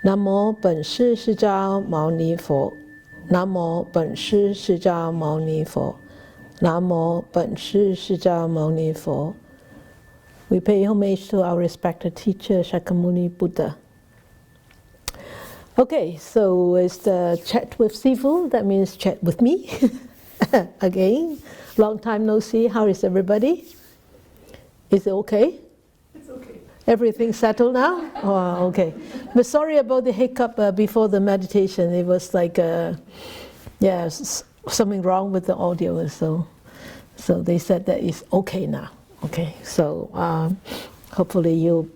南无本师释迦牟尼佛。南无本师释迦牟尼佛。南无本师释迦牟尼佛。We pay homage to our respected teacher, Shakyamuni Buddha. Okay, so it's the chat with Sze Fu. That means chat with me. Again, long time no see. How is everybody? Is it okay? It's okay. Everything settled now? Oh, okay. But sorry about the hiccup before the meditation. It was like, something wrong with the audio. So they said that it's okay now. Okay, so hopefully you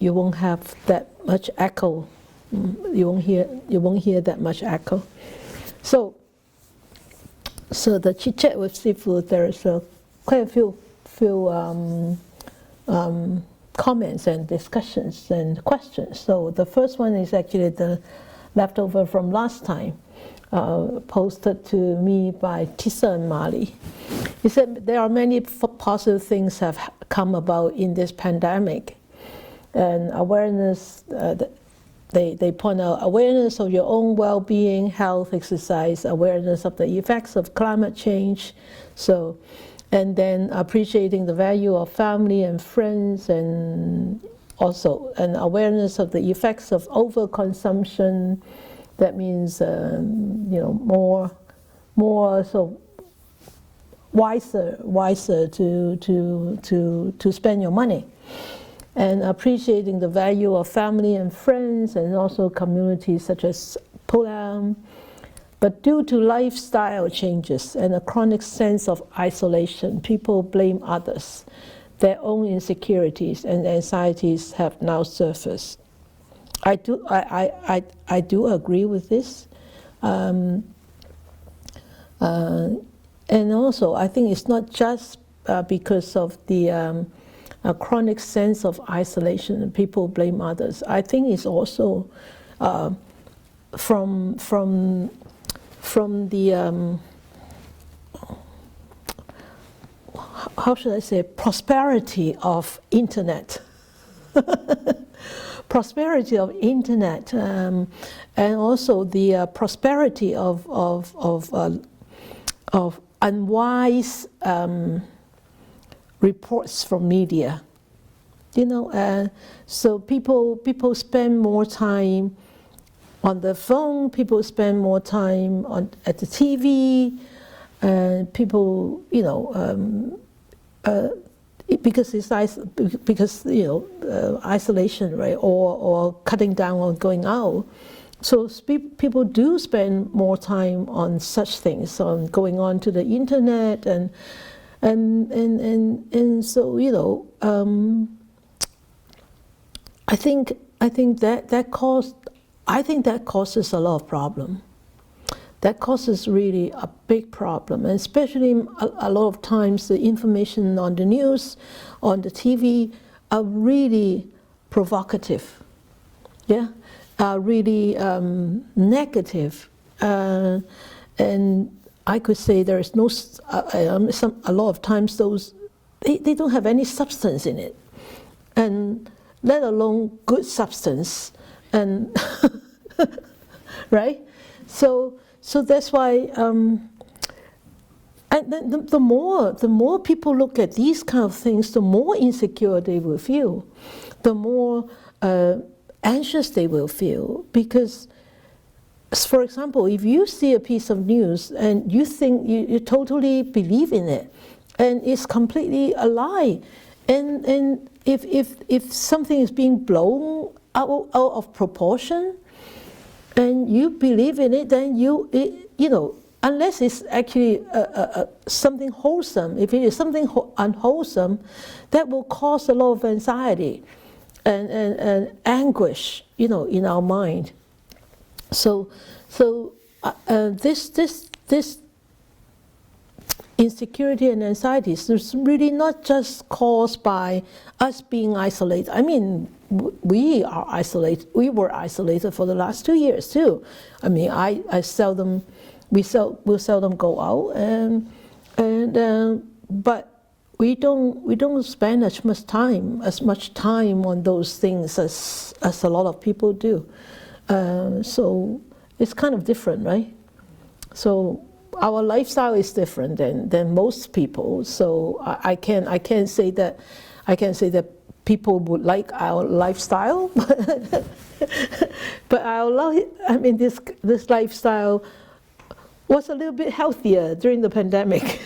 won't have that much echo. You won't hear that much echo. So the chit chat with Sze Fu, there's quite a few comments and discussions and questions. So the first one is actually the leftover from last time, posted to me by Tisa and Mali. He said there are many positive things have come about in this pandemic, and awareness. They point out awareness of your own well-being, health, exercise, awareness of the effects of climate change. So, and then appreciating the value of family and friends, and also an awareness of the effects of overconsumption. That means more so wiser to spend your money, and appreciating the value of family and friends, and also communities such as Pulam. But due to lifestyle changes and a chronic sense of isolation, people blame others. Their own insecurities and anxieties have now surfaced. I do agree with this. And also, I think it's not just because of the a chronic sense of isolation and people blame others. I think it's also from the how should I say, prosperity of internet. Prosperity of internet, and also the prosperity of unwise reports from media. So people spend more time on the phone. People spend more time at the TV, and people, because isolation, right, or cutting down on going out. So people do spend more time on such things, on going on to the internet, and so I think that causes a lot of problem. That causes really a big problem, and especially a lot of times the information on the news, on the TV, are really provocative, really negative, and I could say there is no a lot of times those they don't have any substance in it, and let alone good substance, and right. So that's why, and the more people look at these kind of things, the more insecure they will feel, the more anxious they will feel. Because, for example, if you see a piece of news and you think you totally believe in it, and it's completely a lie, and if something is being blown out of proportion, and you believe in it, then unless it's actually something wholesome, if it is something unwholesome, that will cause a lot of anxiety and anguish, in our mind. So this insecurity and anxiety is really not just caused by us being isolated. I mean, we are isolated. We were isolated for the last 2 years too. I mean, we'll seldom go out, but we don't spend as much time on those things as a lot of people do. So it's kind of different, right? So our lifestyle is different than most people. So I can't say that people would like our lifestyle, but this lifestyle was a little bit healthier during the pandemic.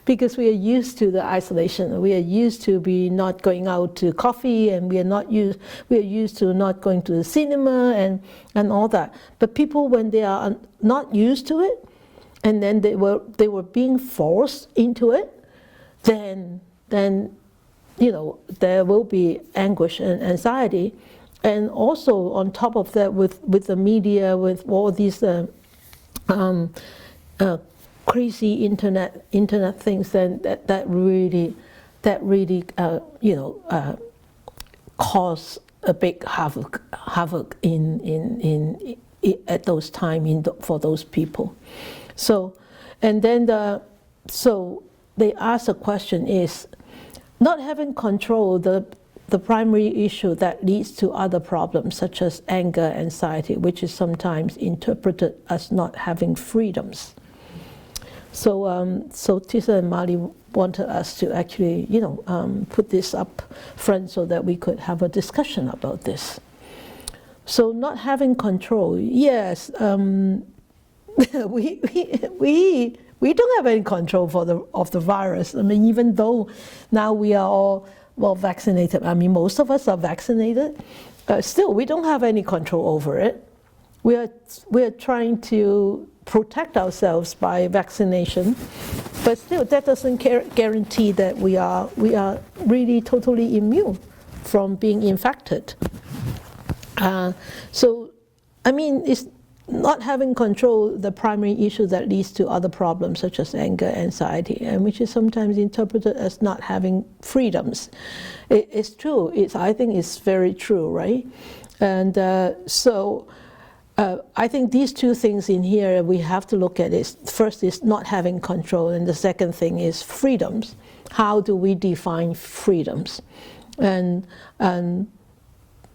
Because we are used to the isolation, we are used to be not going out to coffee, and we are used to not going to the cinema and all that. But people, when they are not used to it, and then they were being forced into it, then there will be anguish and anxiety, and also on top of that, with the media, with all these crazy internet things, then that really cause a big havoc in at those time for those people. So, and then so they ask the question is, not having control, the primary issue that leads to other problems such as anger, anxiety, which is sometimes interpreted as not having freedoms. So, so Tisa and Mali wanted us to actually, put this up front so that we could have a discussion about this. So, not having control, yes, we don't have any control of the virus. I mean, even though now we are all vaccinated. I mean, most of us are vaccinated. Still, we don't have any control over it. We are trying to protect ourselves by vaccination, but still that doesn't guarantee that we are really totally immune from being infected. So, I mean, it's not having control the primary issue that leads to other problems such as anger, anxiety, and which is sometimes interpreted as not having freedoms. It's true. I think it's very true, right? And so. I think these two things in here we have to look at is, first is not having control, and the second thing is freedoms. How do we define freedoms? And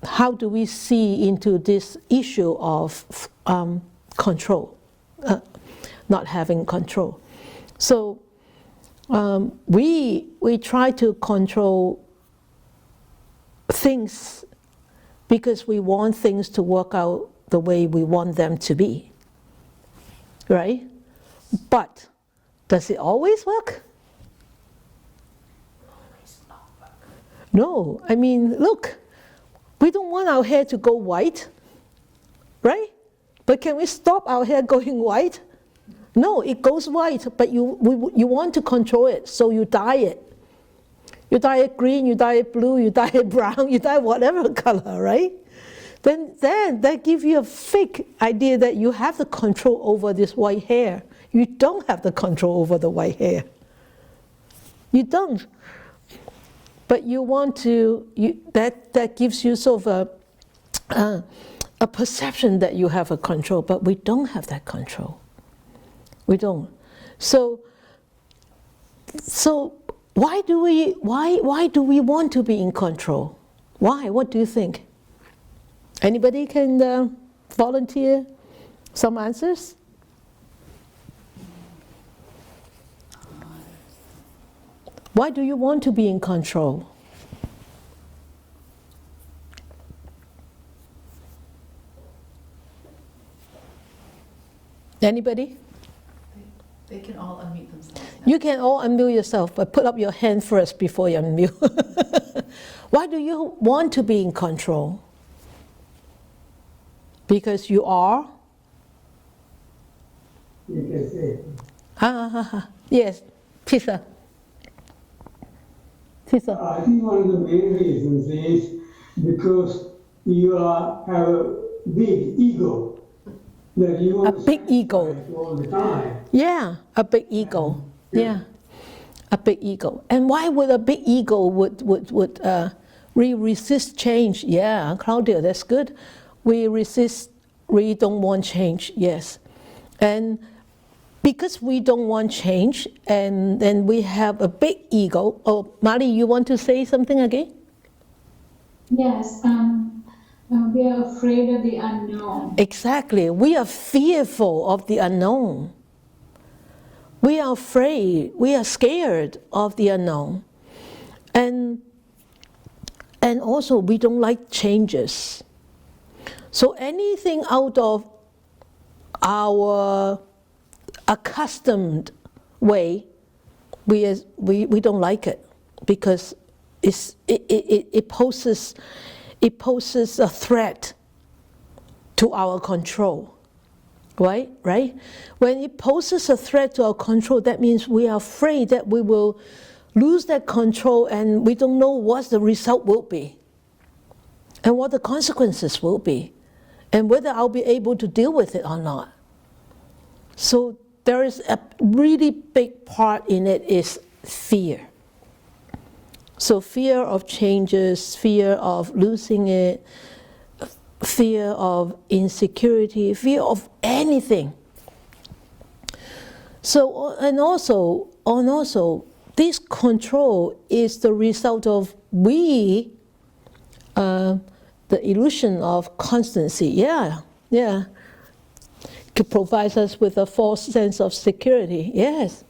how do we see into this issue of control, not having control? So we try to control things because we want things to work out the way we want them to be, right? But does it always work? No, I mean, look, we don't want our hair to go white, right? But can we stop our hair going white? No, it goes white, but you want to control it, so you dye it. You dye it green, you dye it blue, you dye it brown, you dye whatever color, right? Then that gives you a fake idea that you have the control over this white hair. You don't have the control over the white hair. You don't. But you want to, that gives you sort of a perception that you have a control, but we don't have that control. We don't. So why do we want to be in control? Why? What do you think? Anybody can volunteer some answers? Why do you want to be in control? Anybody? They can all unmute themselves. You can all unmute yourself, but put up your hand first before you unmute. Why do you want to be in control? Because you are? You can say. Yes, Tisa. Tisa. I think one of the main reasons is because you have a big ego. That you A big ego. all the time. Yeah, a big ego. Yeah, a big ego. And why would a big ego would resist change? Yeah, Claudia, that's good. We don't want change, yes. And because we don't want change, and then we have a big ego. Oh, Mali, you want to say something again? Yes. We are afraid of the unknown. Exactly. We are fearful of the unknown. We are afraid, we are scared of the unknown. And also we don't like changes. So anything out of our accustomed way, we don't like it, because it poses a threat to our control. Right? When it poses a threat to our control, that means we are afraid that we will lose that control, and we don't know what the result will be, and what the consequences will be, and whether I'll be able to deal with it or not. So there is a really big part in it is fear. So fear of changes, fear of losing it, fear of insecurity, fear of anything. So, and also, this control is the result of the illusion of constancy. Yeah. It provides us with a false sense of security. Yes.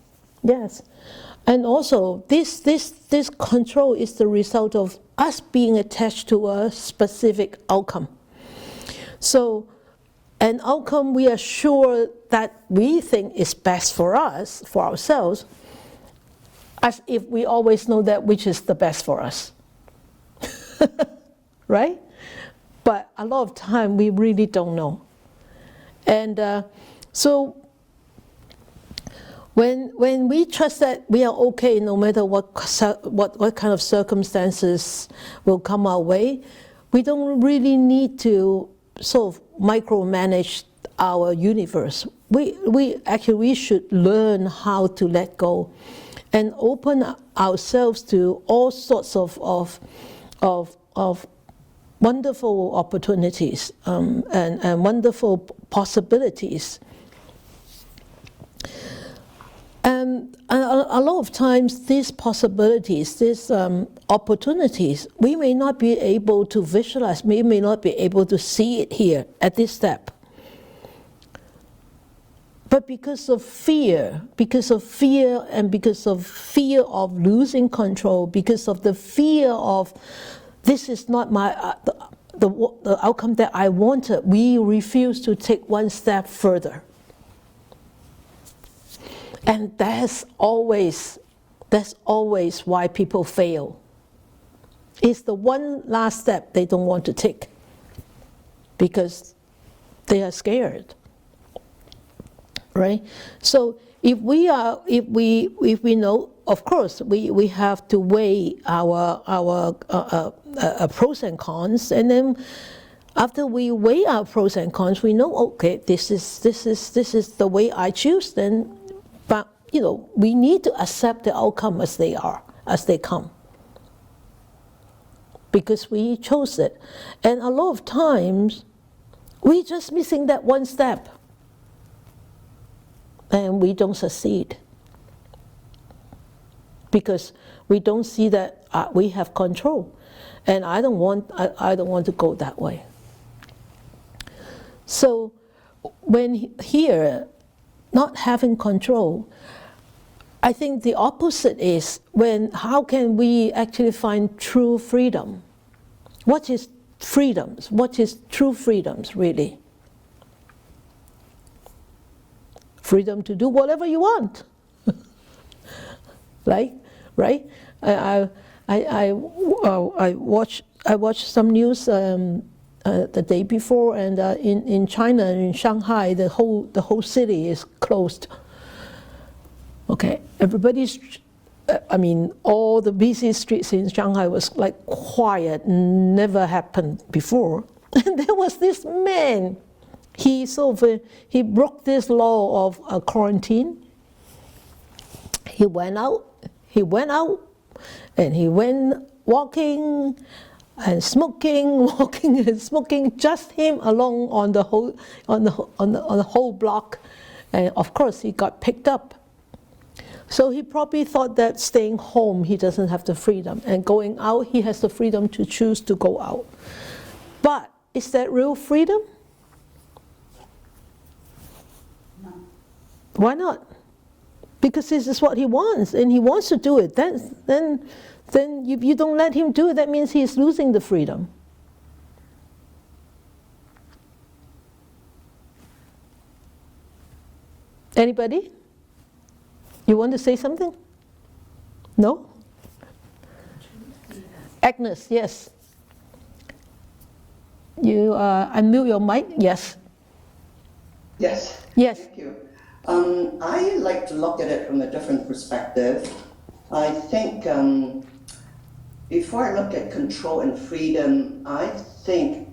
And also, this control is the result of us being attached to a specific outcome. So, an outcome we are sure that we think is best for us, for ourselves, as if we always know that which is the best for us. Right? But a lot of time we really don't know. And so when we trust that we are okay no matter what kind of circumstances will come our way, we don't really need to sort of micromanage our universe. We should learn how to let go and open ourselves to all sorts of wonderful opportunities and wonderful possibilities. And a lot of times these possibilities, these opportunities, we may not be able to visualize, we may not be able to see it here at this step. But because of fear and because of fear of losing control, because of the fear of this is not my the outcome that I wanted, we refuse to take one step further. And that's always why people fail. It's the one last step they don't want to take because they are scared, right? So if we know, of course, we have to weigh our pros and cons, and then after we weigh our pros and cons, we know, okay, this is the way I choose. Then. But, we need to accept the outcome as they come. Because we chose it. And a lot of times, we're just missing that one step. And we don't succeed. Because we don't see that we have control. And I don't want to go that way. So, when here, not having control, I think the opposite is how can we actually find true freedom? What is freedoms? What is true freedoms, really? Freedom to do whatever you want. right? I watched some news the day before, and in China, in Shanghai, the whole city is closed. Okay, all the busy streets in Shanghai was like quiet, never happened before. And there was this man, he broke this law of quarantine. He went out, and he went walking and smoking, just him alone on the whole block, and of course he got picked up. So he probably thought that staying home he doesn't have the freedom, and going out he has the freedom to choose to go out. But is that real freedom? No. Why not? Because this is what he wants, and he wants to do it. Then you don't let him do it, that means he's losing the freedom. Anybody? You want to say something? No? Agnes, yes. You unmute your mic, yes. Yes. Yes. Thank you. I like to look at it from a different perspective. I think before I look at control and freedom, I think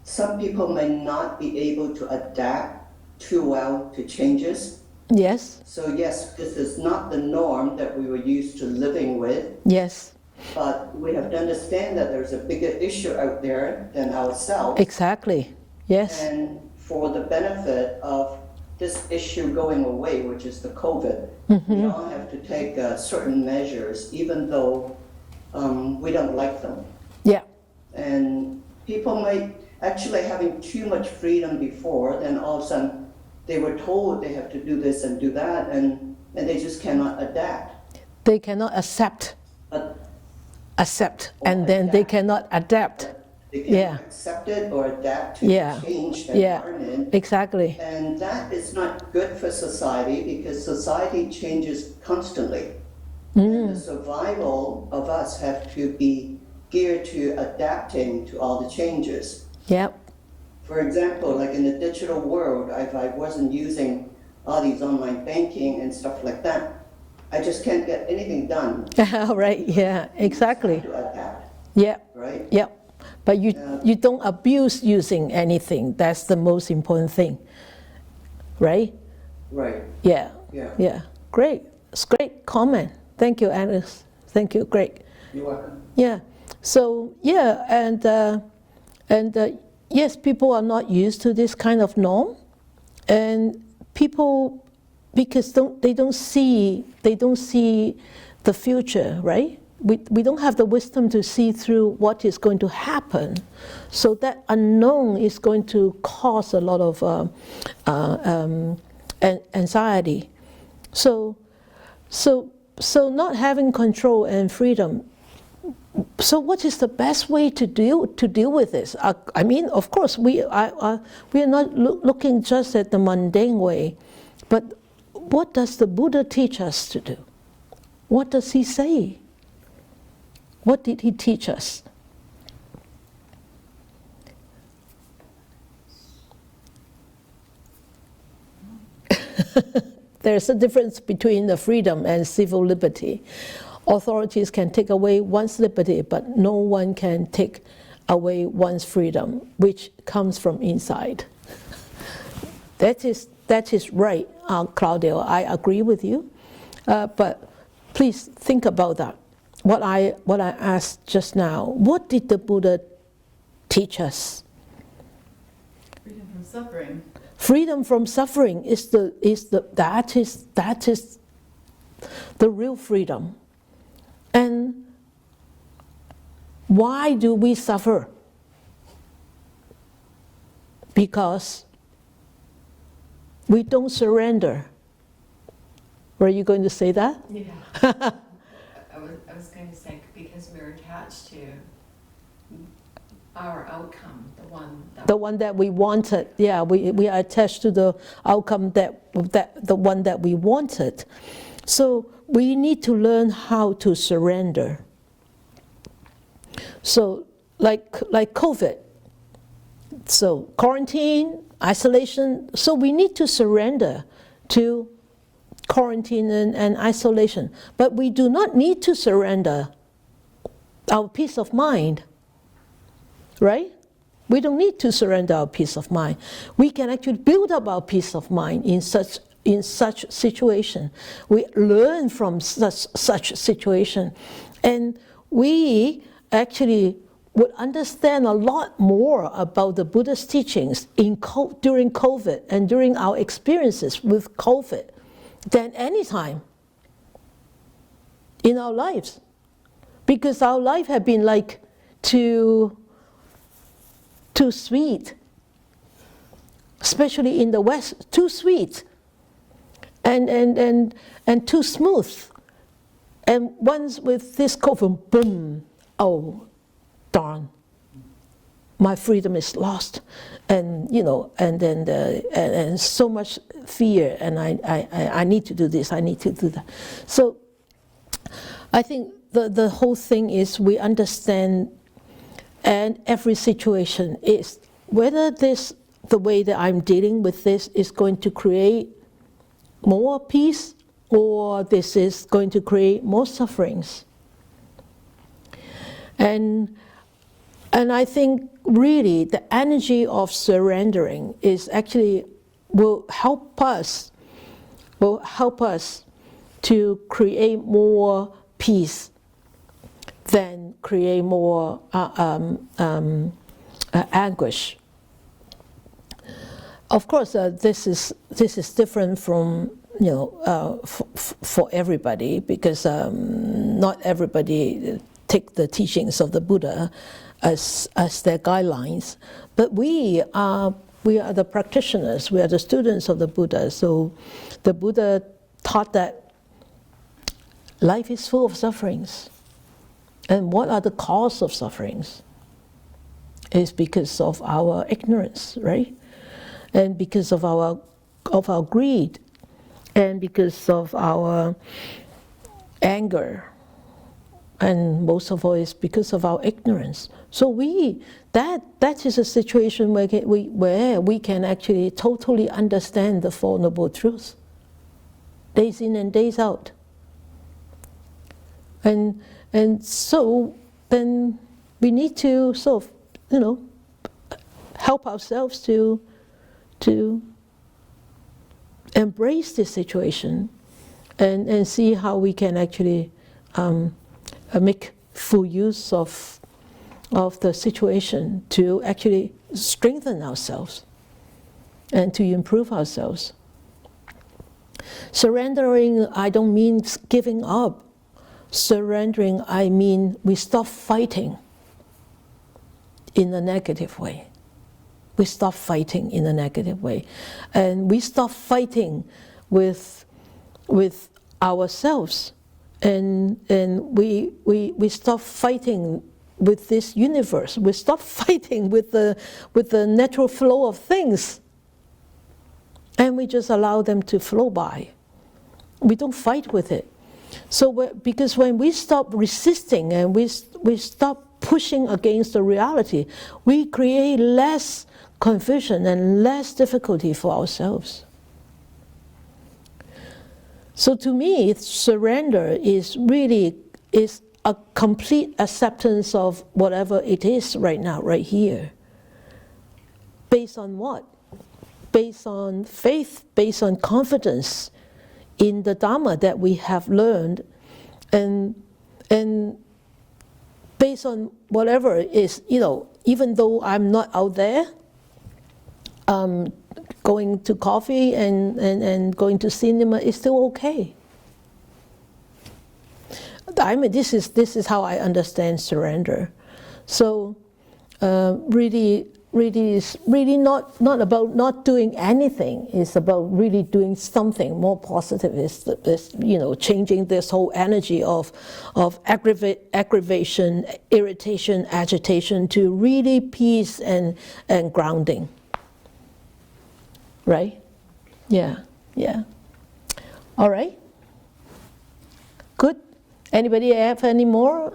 some people may not be able to adapt too well to changes. Yes. So yes, this is not the norm that we were used to living with, Yes. but we have to understand that there's a bigger issue out there than ourselves. Exactly. Yes. And for the benefit of this issue going away, which is the COVID, we all have to take certain measures, even though we don't like them. Yeah. And people might actually having too much freedom before, then all of a sudden they were told they have to do this and do that, and they just cannot adapt. They cannot accept, But and then they adapt. cannot adapt. They cannot Yeah. accept it or adapt to Yeah. the changed Yeah. environment. Exactly. And that is not good for society because society changes constantly. And the survival of us have to be geared to adapting to all the changes. Yep. For example, like in the digital world, if I wasn't using all these online banking and stuff like that, I just can't get anything done. Right. Yeah. Exactly. To adapt, Yeah. right? Yep. But you don't abuse using anything. That's the most important thing. Right? Right. Yeah. Yeah. Yeah. Great. It's great comment. Thank you, Alice. Thank you. Great. You're welcome. Yeah. So yeah, and yes, people are not used to this kind of norm, and people because they don't see the future, right? We don't have the wisdom to see through what is going to happen, so that unknown is going to cause a lot of anxiety. So not having control and freedom. So what is the best way to deal with this? I mean, of course, we are not looking just at the mundane way, but what does the Buddha teach us to do? What does he say? What did he teach us? There's a difference between the freedom and civil liberty. Authorities can take away one's liberty, but no one can take away one's freedom, which comes from inside. That is right, Claudio. I agree with you. But please think about that. What I asked just now. What did the Buddha teach us? Freedom from suffering. Freedom from suffering is the real freedom. And why do we suffer? Because we don't surrender. Were you going to say that? Yeah. I was going to say because we're attached to our outcome, the one that we wanted. Yeah, we are attached to the outcome the one that we wanted. So we need to learn how to surrender. So like COVID. So quarantine, isolation. So we need to surrender to quarantine and isolation. But we do not need to surrender our peace of mind. Right? We don't need to surrender our peace of mind. We can actually build up our peace of mind in such situation. We learn from such situation, and we actually would understand a lot more about the Buddha's teachings during COVID and during our experiences with COVID than any time in our lives, because our life had been like to too sweet, especially in the West, too sweet and too smooth. And once with this cold, boom, oh, darn, my freedom is lost, and and so much fear, and I need to do this, I need to do that. So I think the whole thing is we understand, and every situation is whether the way that I'm dealing with this is going to create more peace, or this is going to create more sufferings. And I think really the energy of surrendering is actually will help us to create more peace than create more anguish. Of course, this is different from for everybody, because not everybody take the teachings of the Buddha as their guidelines. But we are the practitioners, we are the students of the Buddha. So the Buddha taught that life is full of sufferings. And what are the cause of sufferings? It's because of our ignorance, right? And because of our greed, and because of our anger, and most of all is because of our ignorance. So that is a situation where we can actually totally understand the Four Noble Truths, days in and days out. And so then we need to sort of, help ourselves to embrace this situation and see how we can actually make full use of the situation to actually strengthen ourselves and to improve ourselves. Surrendering, I don't mean giving up. Surrendering, I mean we stop fighting in a negative way. We stop fighting in a negative way. And we stop fighting with ourselves. And we stop fighting with this universe. We stop fighting with the natural flow of things. And we just allow them to flow by. We don't fight with it. So because when we stop resisting and we stop pushing against the reality, we create less confusion and less difficulty for ourselves. So to me, surrender is a complete acceptance of whatever it is right now, right here. Based on what? Based on faith, based on confidence in the Dharma that we have learned, and based on whatever it is, even though I'm not out there, going to coffee and going to cinema is still okay. I mean, this is how I understand surrender. So really is really not about not doing anything. It's about really doing something more positive. It's changing this whole energy of aggravation, irritation, agitation to really peace and grounding. Right? Yeah. All right. Good. Anybody have any more?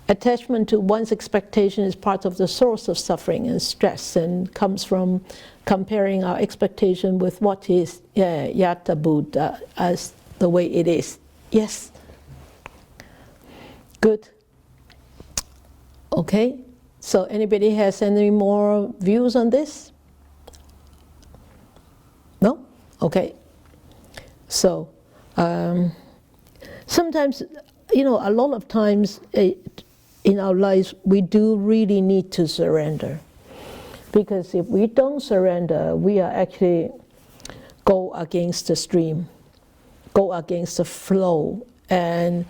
Attachment to one's expectation is part of the source of suffering and stress, and comes from comparing our expectation with what is yata Buddha as the way it is. Yes. Good. Okay. So anybody has any more views on this? No? Okay. So, sometimes, a lot of times in our lives, we do really need to surrender. Because if we don't surrender, we are actually go against the stream, go against the flow. And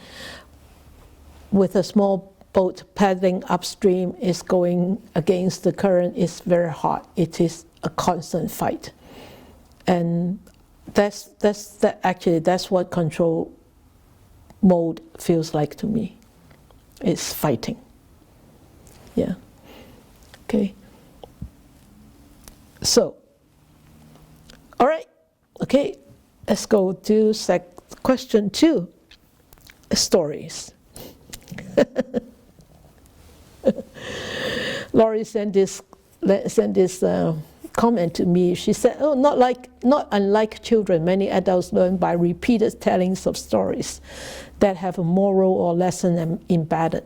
with a small boat paddling upstream is going against the current is very hard. It is a constant fight. And that's what control mode feels like to me. It's fighting. Yeah. Okay. So, all right. Okay. Let's go to question 2. Stories. Laurie sent this comment to me. She said, "Oh, not unlike children, many adults learn by repeated tellings of stories that have a moral or lesson embedded.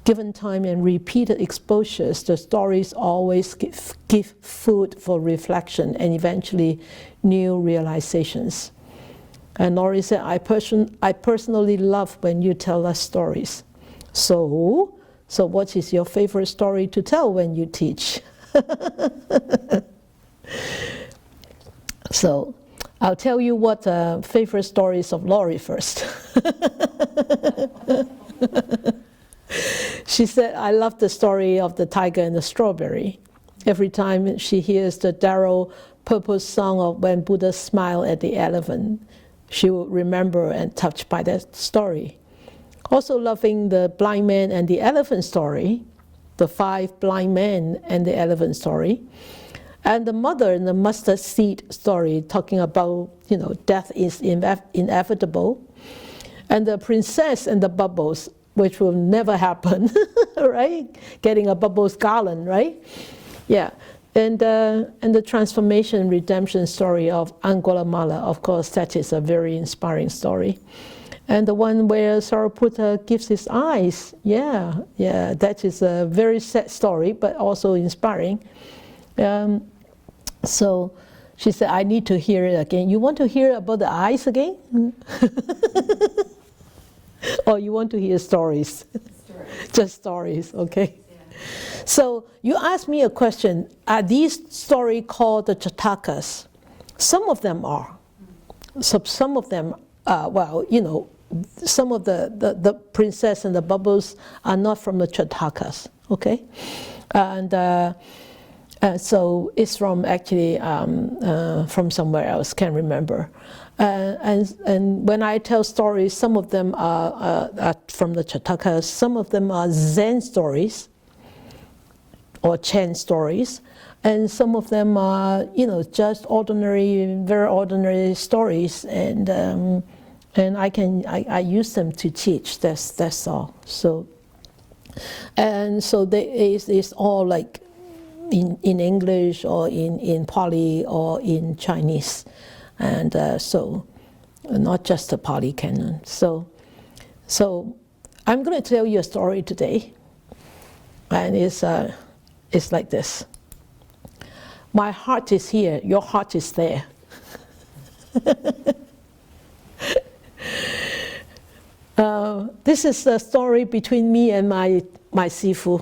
Given time and repeated exposures, the stories always give food for reflection and eventually new realizations." And Laurie said, I personally love when you tell us stories. So what is your favorite story to tell when you teach? So I'll tell you what favorite stories of Laurie first. She said, I love the story of the tiger and the strawberry. Every time she hears the Darrow purpose song of when Buddha smiled at the elephant, she will remember and touched by that story. Also loving the blind man and the elephant story, the 5 blind men and the elephant story, and the mother and the mustard seed story, talking about, death is inevitable, and the princess and the bubbles, which will never happen, right? Getting a bubbles garland, right? Yeah. And the transformation and redemption story of Angulimala, of course, that is a very inspiring story. And the one where Sariputta gives his eyes, yeah, that is a very sad story, but also inspiring. So she said, I need to hear it again. You want to hear about the eyes again? Or you want to hear stories? Just stories, okay. Yeah. So you asked me a question, are these stories called the Jatakas? Some of them are. So some of them, some of the princess and the bubbles are not from the Jatakas, okay? And so it's from actually from somewhere else, can't remember. And when I tell stories, some of them are from the Jatakas, some of them are Zen stories or Chen stories, and some of them are, just ordinary, very ordinary stories, and I use them to teach. That's all. So, and so it's all like in English or in Pali or in Chinese. And so, not just the Pali canon. So I'm going to tell you a story today, and it's like this. My heart is here, your heart is there. This is a story between me and my Sze Fu.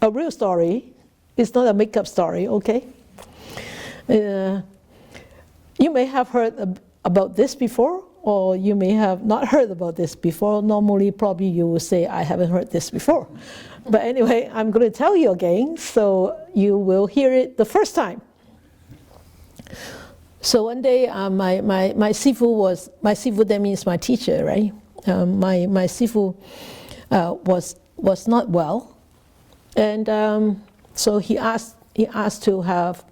A real story. It's not a make-up story, okay? You may have heard about this before, or you may have not heard about this before. Normally, probably you will say, I haven't heard this before. But anyway, I'm going to tell you again, so you will hear it the first time. So one day, my Sze Fu, that means my teacher, right? My Sze Fu was not well, and so he asked to have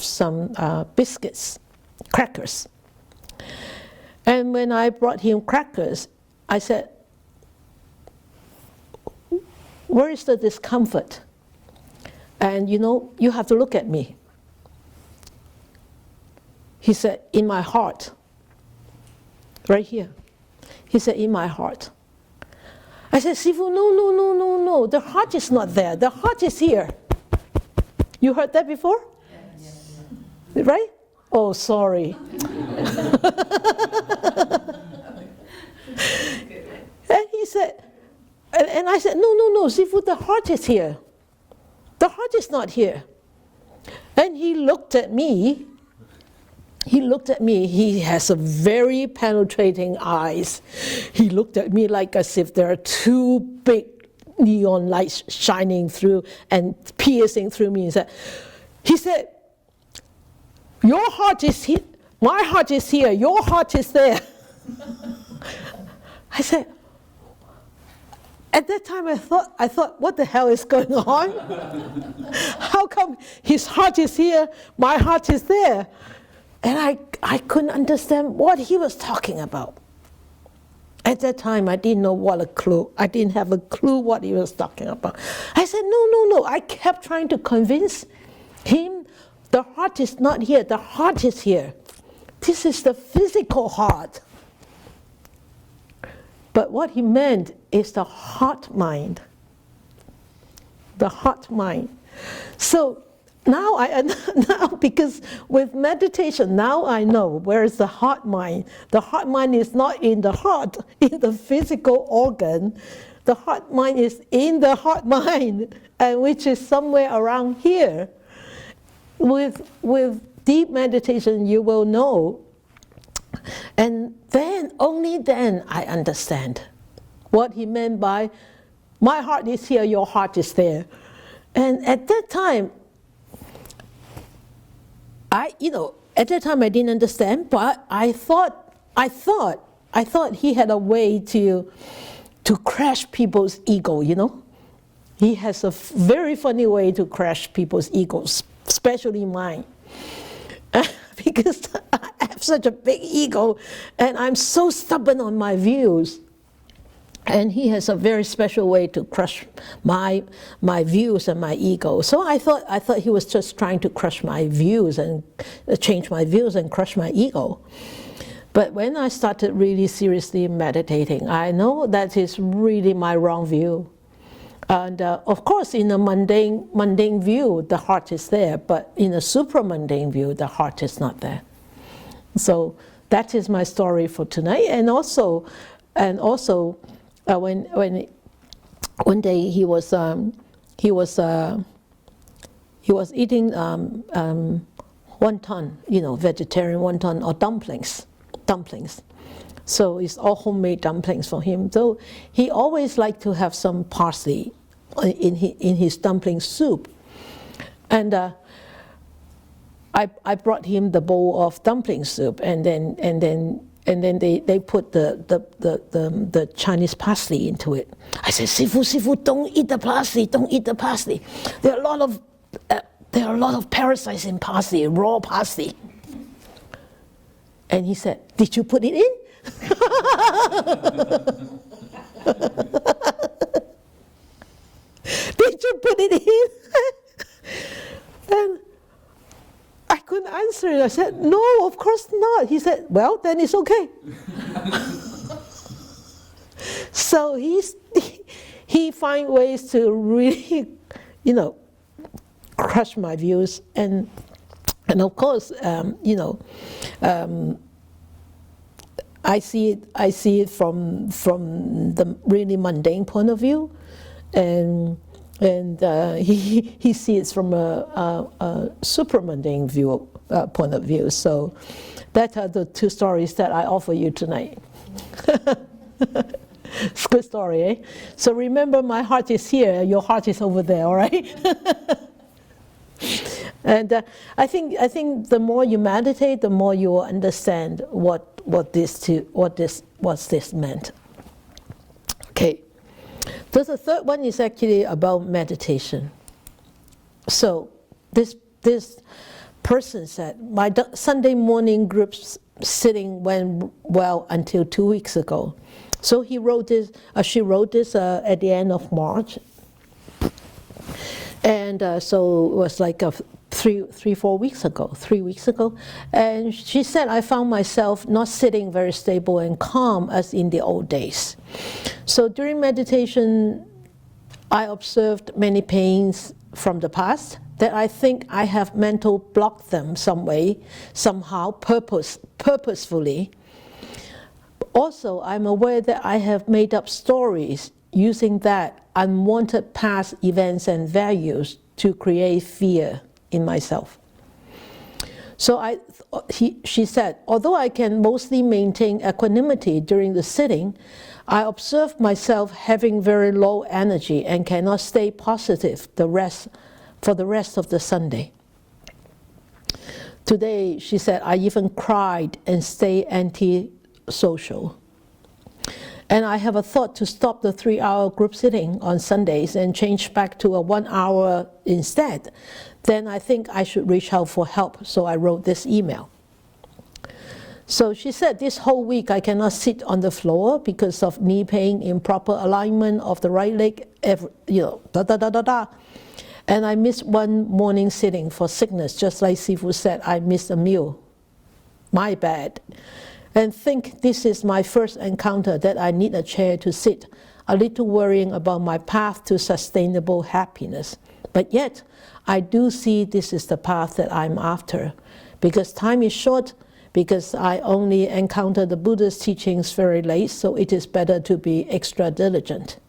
some biscuits, crackers. And when I brought him crackers, I said, where is the discomfort? And you have to look at me. He said, in my heart. Right here. He said, in my heart. I said, Sze Fu, no. The heart is not there. The heart is here. You heard that before? Yes. Right? Oh, sorry. And he said, and I said, no, Sze Fu, the heart is here. The heart is not here. And he looked at me, he looked at me. He has a very penetrating eyes. He looked at me like as if there are two big neon lights shining through and piercing through me. He said, your heart is here, my heart is here, your heart is there. I said, at that time I thought, what the hell is going on? How come his heart is here, my heart is there? And I couldn't understand what he was talking about. At that time, I didn't know what a clue. I didn't have a clue what he was talking about. I said, no. I kept trying to convince him, the heart is not here, the heart is here. This is the physical heart. But what he meant is the heart mind. The heart mind. So now because with meditation, now I know where is the heart mind. The heart mind is not in the heart, in the physical organ. The heart mind is in the heart mind, and which is somewhere around here. With deep meditation, you will know. And then, only then, I understand what he meant by, my heart is here, your heart is there. And at that time, at that time I didn't understand, but I thought he had a way to crush people's ego, He has a very funny way to crush people's egos, especially mine. Because I have such a big ego, and I'm so stubborn on my views. And he has a very special way to crush my views and my ego. So I thought he was just trying to crush my views and change my views and crush my ego. But when I started really seriously meditating, I know that is really my wrong view. And of course, in a mundane view, the heart is there, but in a supramundane view, the heart is not there. So that is my story for tonight. And also, when one day he was eating wonton, vegetarian wonton or dumplings. So it's all homemade dumplings for him. So he always liked to have some parsley in his dumpling soup. And I brought him the bowl of dumpling soup, and then they put the Chinese parsley into it. I said, Sze Fu, don't eat the parsley, don't eat the parsley. There are a lot of parasites in parsley, raw parsley. And he said, did you put it in? Did you put it in? And I couldn't answer it. I said, no, of course not. He said, well, then it's okay. So he finds ways to really, crush my views. And of course, I see it from the really mundane point of view, and he sees it from a supramundane view point of view. So that are the two stories that I offer you tonight. It's a good story, eh? So remember, my heart is here, your heart is over there, all right? And I think the more you meditate, the more you will understand what this meant. Okay. So the third one is actually about meditation. So this person said, my Sunday morning group sitting went well until 2 weeks ago. So she wrote this at the end of March. And so it was like 3 weeks ago. And she said, I found myself not sitting very stable and calm as in the old days. So during meditation, I observed many pains from the past that I think I have mental blocked them some way, somehow, purposefully. Also, I'm aware that I have made up stories using that unwanted past events and values to create fear in myself. So she said, although I can mostly maintain equanimity during the sitting, I observe myself having very low energy and cannot stay positive for the rest of the Sunday. Today, she said, I even cried and stay antisocial. And I have a thought to stop the 3-hour group sitting on Sundays and change back to a 1 hour instead. Then I think I should reach out for help, so I wrote this email. So she said, this whole week I cannot sit on the floor because of knee pain, improper alignment of the right leg, And I missed one morning sitting for sickness, just like Sze Fu said, I missed a meal. My bad. And think this is my first encounter that I need a chair to sit, a little worrying about my path to sustainable happiness. But yet, I do see this is the path that I'm after. Because time is short, because I only encounter the Buddha's teachings very late, so it is better to be extra diligent.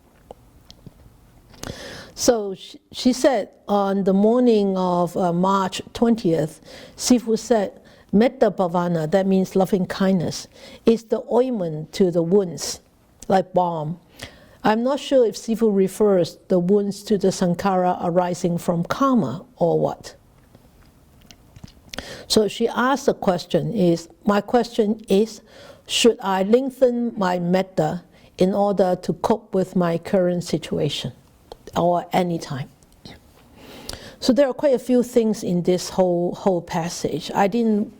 So she said on the morning of March 20th, Sze Fu said, Metta Bhavana, that means loving kindness, is the ointment to the wounds, like balm. I'm not sure if Sze Fu refers the wounds to the sankhara arising from karma or what. So she asked the question my question is, should I lengthen my metta in order to cope with my current situation? Or any time. So there are quite a few things in this whole passage. I didn't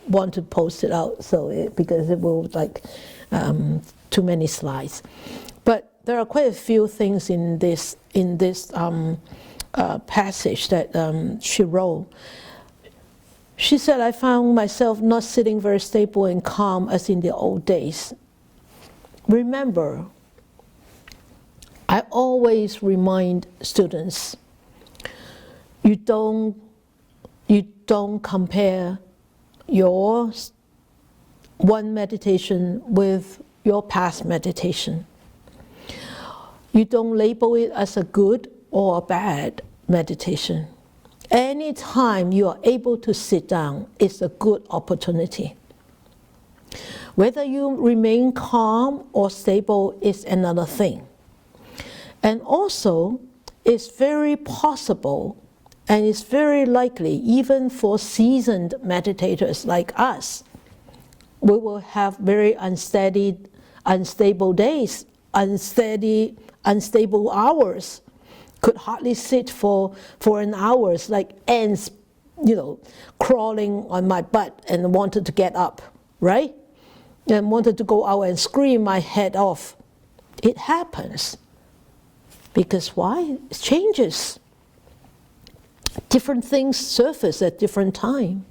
want to post it out because it will too many slides. But there are quite a few things in this passage that she wrote. She said, I found myself not sitting very stable and calm as in the old days. Remember, I always remind students, you don't compare your one meditation with your past meditation. You don't label it as a good or a bad meditation. Any time you are able to sit down is a good opportunity. Whether you remain calm or stable is another thing. And also, it's very possible and it's very likely, even for seasoned meditators like us, we will have very unstable days, unstable hours. Could hardly sit for an hour, like ants, crawling on my butt and wanted to get up, right? And wanted to go out and scream my head off. It happens. Because why? It changes. Different things surface at different time.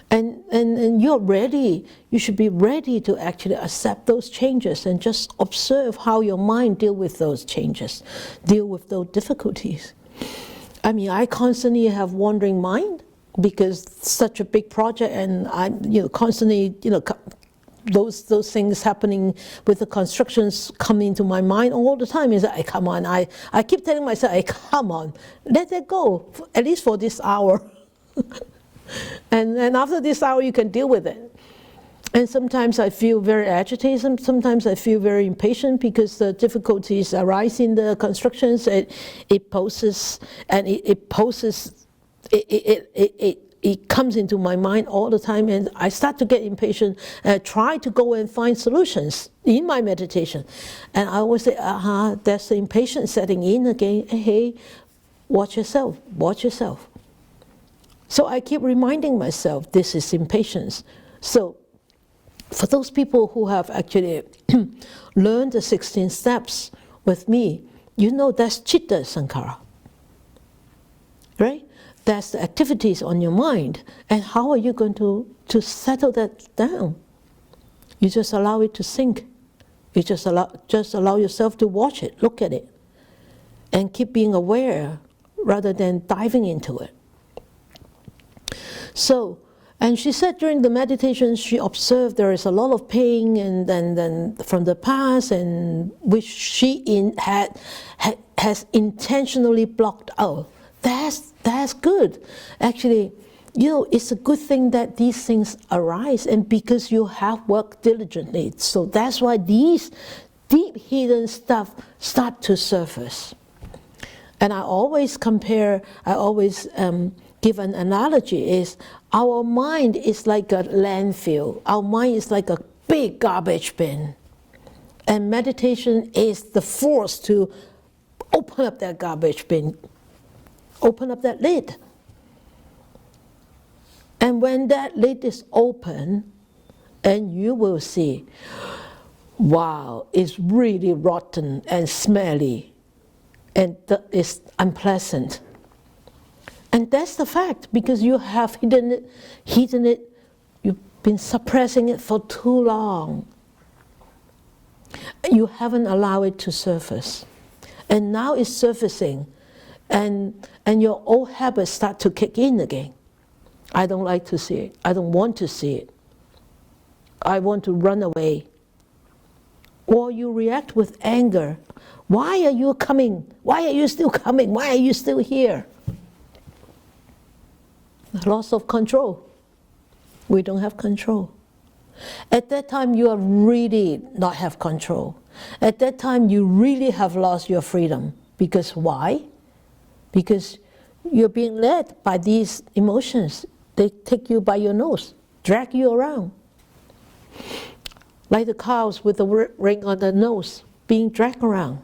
And you're ready, you should be ready to actually accept those changes and just observe how your mind deal with those changes, deal with those difficulties. I mean, I constantly have wandering mind because it's such a big project and I constantly, those things happening with the constructions come into my mind all the time. Is like, come on, I keep telling myself, hey, come on, let it go, at least for this hour. And after this hour, you can deal with it. And sometimes I feel very agitated, sometimes I feel very impatient because the difficulties arise in the constructions. It comes into my mind all the time, and I start to get impatient and I try to go and find solutions in my meditation. And I always say, there's the impatience setting in again. Hey, watch yourself, watch yourself. So I keep reminding myself, this is impatience. So for those people who have actually learned the 16 steps with me, that's Chitta Sankhara, right? That's the activities on your mind. And how are you going to settle that down? You just allow it to sink. You just allow yourself to watch it, look at it, and keep being aware rather than diving into it. So, and she said during the meditation she observed there is a lot of pain and then from the past, and which she has intentionally blocked out. That's good. Actually, it's a good thing that these things arise, and because you have worked diligently. So that's why these deep hidden stuff start to surface. And I always give an analogy, is our mind is like a landfill. Our mind is like a big garbage bin. And meditation is the force to open up that garbage bin, open up that lid. And when that lid is open, and you will see, wow, it's really rotten and smelly, and it's unpleasant. And that's the fact, because you have hidden it, you've been suppressing it for too long. You haven't allowed it to surface. And now it's surfacing, and your old habits start to kick in again. I don't like to see it. I don't want to see it. I want to run away. Or you react with anger. Why are you coming? Why are you still coming? Why are you still here? Loss of control. We don't have control. At that time, you are really not have control. At that time, you really have lost your freedom. Because why? Because you're being led by these emotions. They take you by your nose, drag you around. Like the cows with the ring on their nose, being dragged around.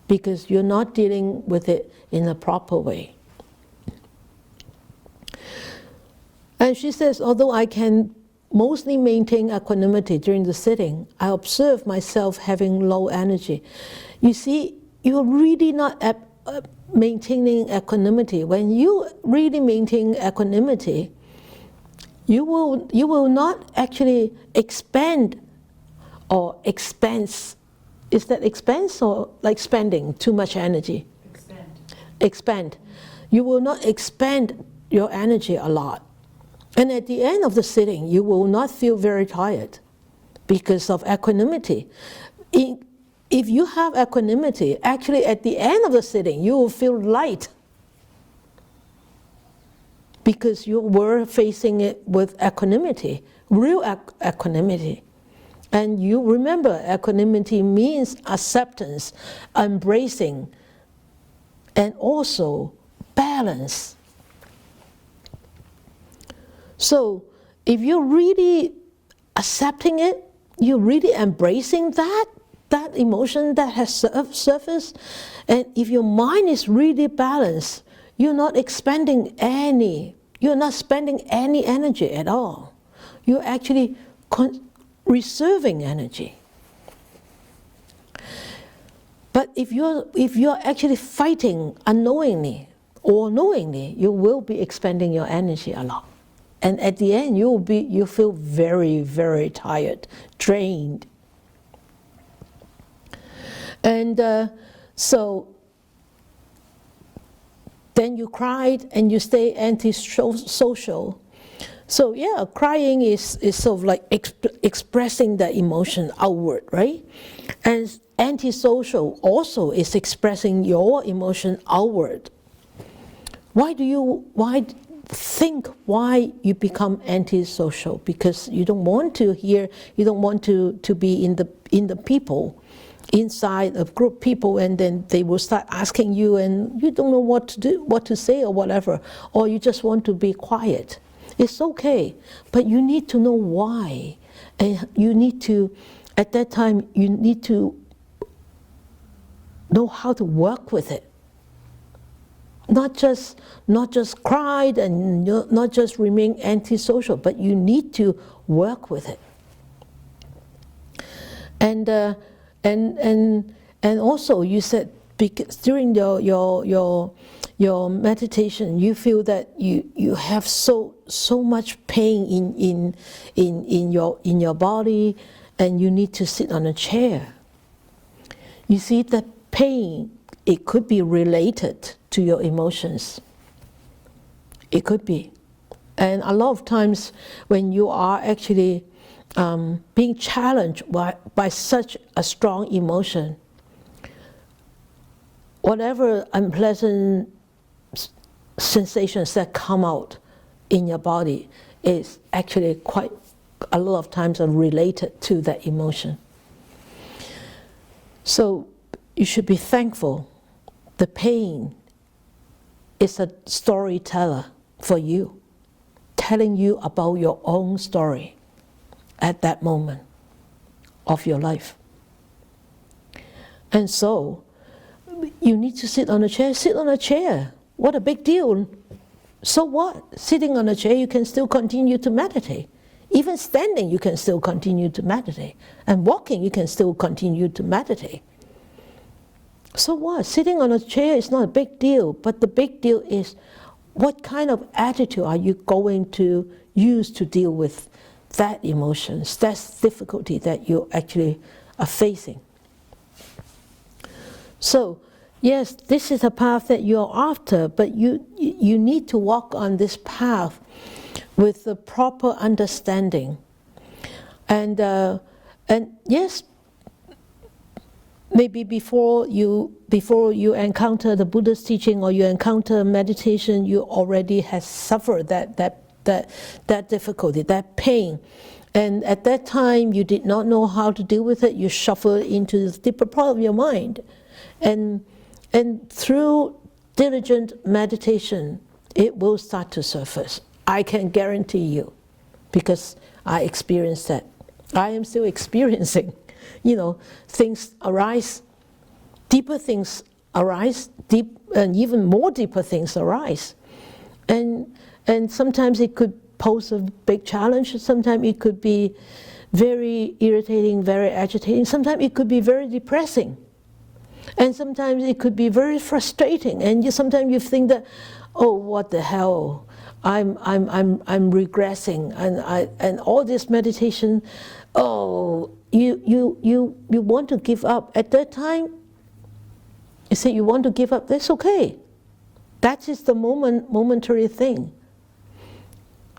Because you're not dealing with it in a proper way. And she says, although I can mostly maintain equanimity during the sitting, I observe myself having low energy. You see, you're really not maintaining equanimity. When you really maintain equanimity, you will not actually expand or expense. Is that expense or like spending too much energy? Expand. You will not expand your energy a lot. And at the end of the sitting, you will not feel very tired because of equanimity. If you have equanimity, actually at the end of the sitting, you will feel light because you were facing it with equanimity, real equanimity. And you remember, equanimity means acceptance, embracing, and also balance. So if you're really accepting it, you're really embracing that emotion that has surfaced, and if your mind is really balanced, you're not expending you're not spending any energy at all. You're actually reserving energy. But if you're actually fighting unknowingly or knowingly, you will be expending your energy a lot. And at the end, you feel very, very tired, drained. And so then you cried and you stay antisocial. So yeah, crying is sort of like expressing the emotion outward, right? And antisocial also is expressing your emotion outward. Why you become antisocial? Because you don't want to hear, you don't want to be in the people, inside a group of people, and then they will start asking you and you don't know what to do, what to say or whatever, or you just want to be quiet. It's okay, but you need to know why, and you need to, at that time, you need to know how to work with it. Not just cried and not just remain antisocial, but you need to work with it. And also you said, because during your meditation, you feel that you have so much pain in your body, and you need to sit on a chair. You see, that pain, it could be related to your emotions. It could be. And a lot of times when you are actually being challenged by such a strong emotion, whatever unpleasant sensations that come out in your body is actually quite a lot of times are related to that emotion. So you should be thankful. The pain is a storyteller for you, telling you about your own story at that moment of your life. And so you need to sit on a chair. Sit on a chair. What a big deal. So what? Sitting on a chair, you can still continue to meditate. Even standing, you can still continue to meditate. And walking, you can still continue to meditate. So what? Sitting on a chair is not a big deal, but the big deal is what kind of attitude are you going to use to deal with that emotions, that difficulty that you actually are facing. So, yes, this is a path that you're after, but you need to walk on this path with the proper understanding. And yes, maybe before you encounter the Buddha's teaching or you encounter meditation, you already have suffered that difficulty, that pain. And at that time, you did not know how to deal with it. You shuffled into the deeper part of your mind. And through diligent meditation, it will start to surface. I can guarantee you, because I experienced that. I am still experiencing, things arise, deeper things arise, and even more deeper things arise. And sometimes it could pose a big challenge, sometimes it could be very irritating, very agitating, sometimes it could be very depressing. And sometimes it could be very frustrating, and sometimes you think that, oh, what the hell, I'm regressing, and all this meditation, oh, you want to give up. At that time, you say you want to give up. That's okay. That is the momentary thing.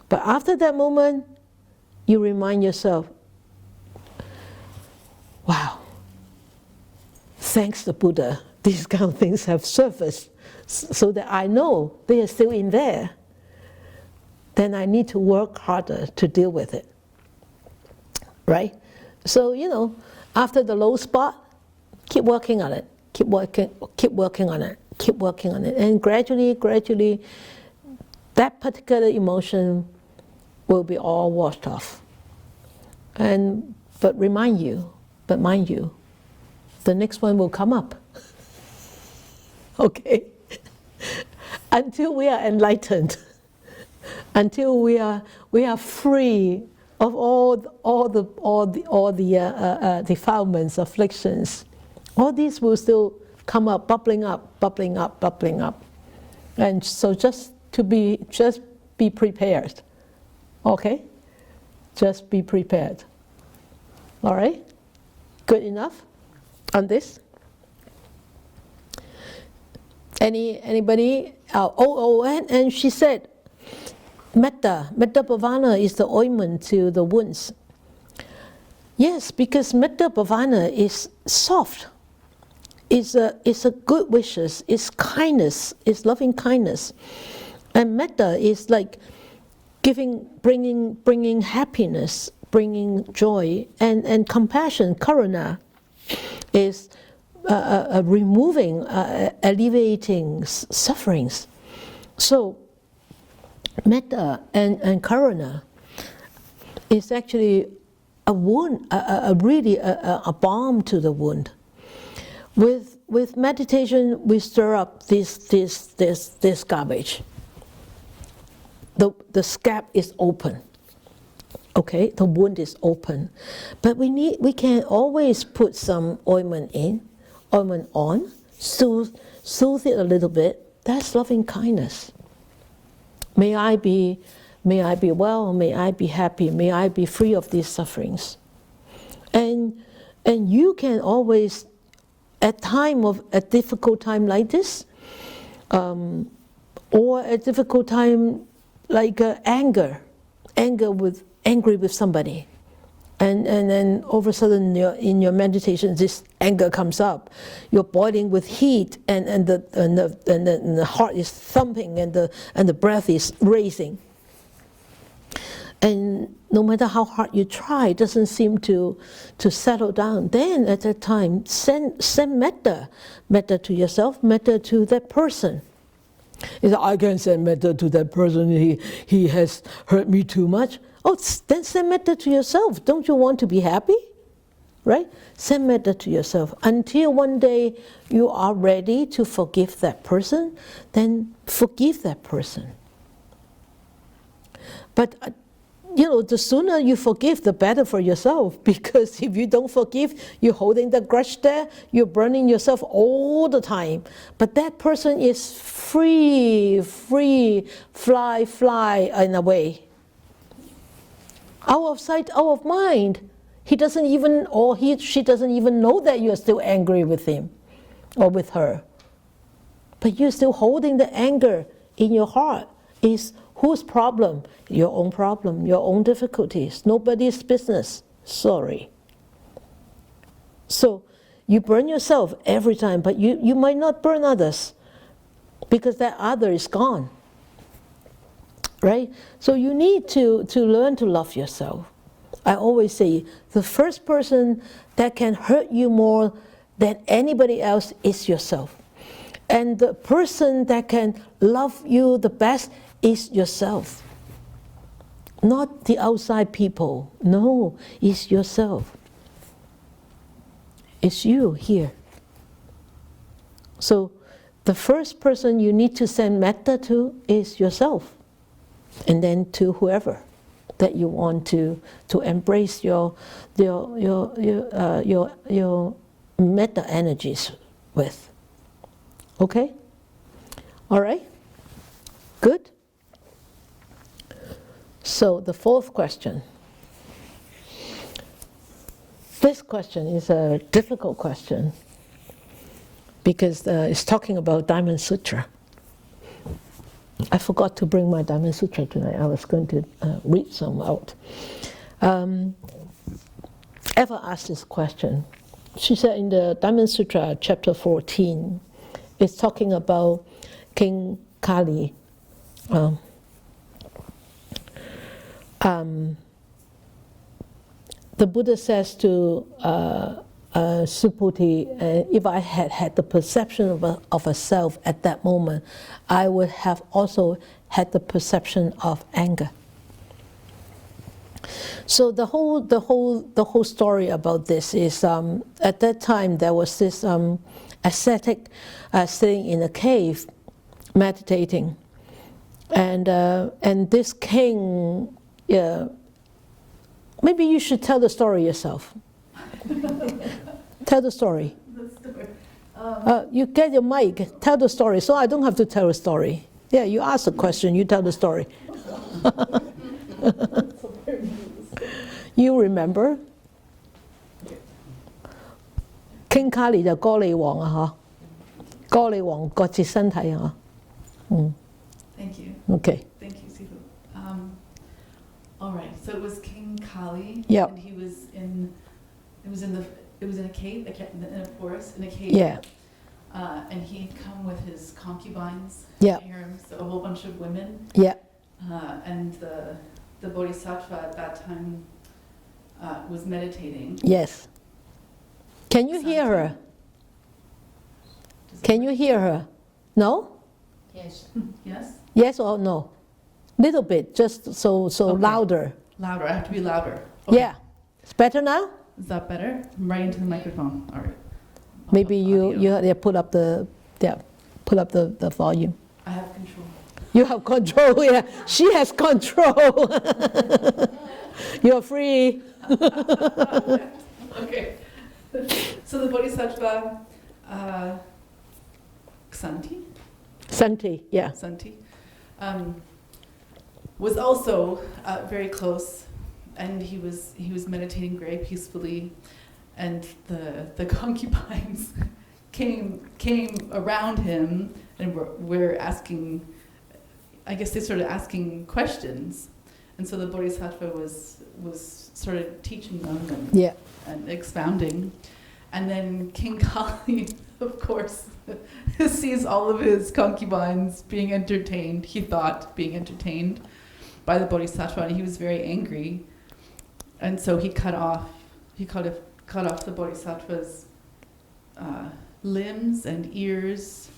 But after that moment, you remind yourself, wow. Thanks to Buddha, these kind of things have surfaced so that I know they are still in there. Then I need to work harder to deal with it. Right? So, after the low spot, keep working on it. Keep working on it. Keep working on it. And gradually, that particular emotion will be all washed off. But mind you, the next one will come up. Okay? Until we are enlightened, until we are free of all the defilements, afflictions, all these will still come up, bubbling up. And so just be prepared. Okay? Just be prepared. All right? Good enough on this? Anybody? And she said, metta bhavana is the ointment to the wounds. Yes, because metta bhavana is soft. It's a good wishes. It's kindness. It's loving kindness. And metta is like bringing happiness, bringing joy, and compassion. Karuna is removing, alleviating sufferings. So, metta and karuna is actually a wound, really a balm to the wound. With meditation, we stir up this garbage. The scab is open. Okay, the wound is open, but we can always put some ointment on, soothe it a little bit. That's loving kindness. May I be well. May I be happy. May I be free of these sufferings. And you can always, at a difficult time like this, or a difficult time like angry with somebody, And then all of a sudden in your meditation, this anger comes up. You're boiling with heat, and the heart is thumping, and the breath is raising. And no matter how hard you try, it doesn't seem to settle down. Then at that time, send metta to yourself, metta to that person. Is I can send metta to that person. He has hurt me too much. Oh, then send metta to yourself. Don't you want to be happy? Right? Send metta to yourself until one day you are ready to forgive that person. Then forgive that person. But the sooner you forgive, the better for yourself. Because if you don't forgive, you're holding the grudge there, you're burning yourself all the time. But that person is free, fly in a way. Out of sight, out of mind. He doesn't even, or she doesn't even know that you're still angry with him or with her. But you're still holding the anger in your heart. Is whose problem? Your own problem, your own difficulties. Nobody's business. Sorry. So you burn yourself every time, but you might not burn others because that other is gone. Right? So you need to learn to love yourself. I always say the first person that can hurt you more than anybody else is yourself. And the person that can love you the best is yourself. Not the outside people. No, it's yourself. It's you here. So the first person you need to send metta to is yourself. And then to whoever that you want to embrace your metta energies with. Okay? All right? Good? So the fourth question. This question is a difficult question because it's talking about Diamond Sutra. I forgot to bring my Diamond Sutra tonight. I was going to read some out. Eva asked this question. She said in the Diamond Sutra, chapter 14, it's talking about King Kali. The Buddha says to Subhuti, if I had the perception of a self at that moment, I would have also had the perception of anger. So the whole story about this is at that time there was this ascetic sitting in a cave meditating, and this king. Maybe you should tell the story yourself. Tell the story. You get your mic, tell the story, so I don't have to tell a story. Yeah, you ask a question, you tell the story. You remember? King Kali 就歌利王啊，嗬，歌利王割截身體啊，嗯。Thank you. Okay. Thank you, Sze Fu. All right. So it was King Kali. Yep. And he was in. It was in a cave, in a forest, in a cave. Yeah. And he'd come with his concubines, Yeah. harems, so a whole bunch of women. Yeah. And the Bodhisattva at that time was meditating. Yes. Can you hear her? Can you hear her? No? Yes. Yes? Yes or no? Little bit, just so Okay. louder. Louder. I have to be louder. Okay. Yeah. It's better now? Is that better? I'm right into the microphone. All right. I'll Maybe put you audio. put up the volume. I have control. You have control, yeah. She has control. You're free. Okay. So the Bodhisattva, Santi, yeah. Santi, was also very close, and he was meditating very peacefully, and the concubines came around him and were asking, I guess they started asking questions, And so the Bodhisattva was sort of teaching them Yeah. and expounding. And then King Kali, of course, sees all of his concubines being entertained, he thought, being entertained by the Bodhisattva, and he was very angry. And so he cut off the Bodhisattva's limbs and ears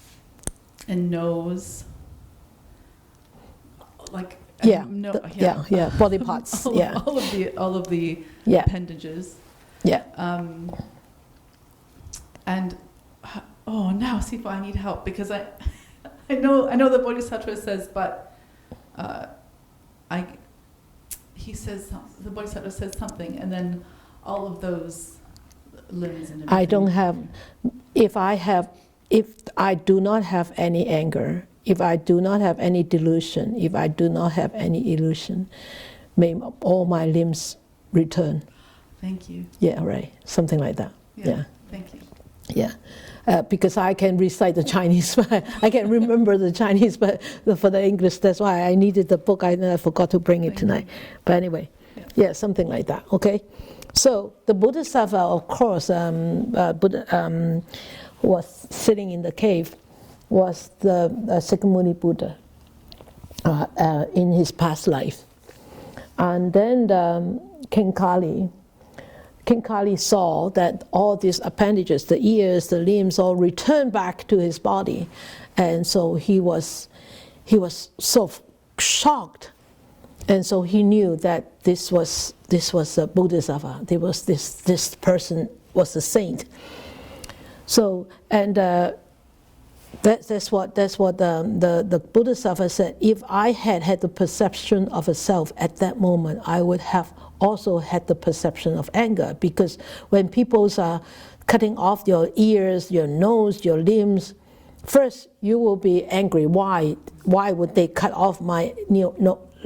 and nose. Like, Yeah, no, body parts. all of the Yeah. appendages. Yeah. And now Sze Fu, I need help because I know the Bodhisattva says, but the Bodhisattva says something, and then all of those limbs and everything. I don't have. If I do not have any anger, if I do not have any delusion, if I do not have any illusion, may all my limbs return. Thank you. Yeah, right. Something like that. Yeah. Thank you. Yeah. Because I can recite the Chinese, I can remember the Chinese, but for the English, that's why I needed the book. I forgot to bring it tonight. But anyway, yeah, something like that. Okay. So the Bodhisattva, of course, Buddha, who was sitting in the cave, was the Sakyamuni Buddha in his past life. And then King Kali saw that all these appendages, the ears, the limbs, all returned back to his body, and so he was so shocked, and so he knew that this was a Bodhisattva. This person was a saint. So and that's what the Bodhisattva said. If I had the perception of a self at that moment, I would have also had the perception of anger, because when people are cutting off your ears, your nose, your limbs, first you will be angry. Why would they cut off my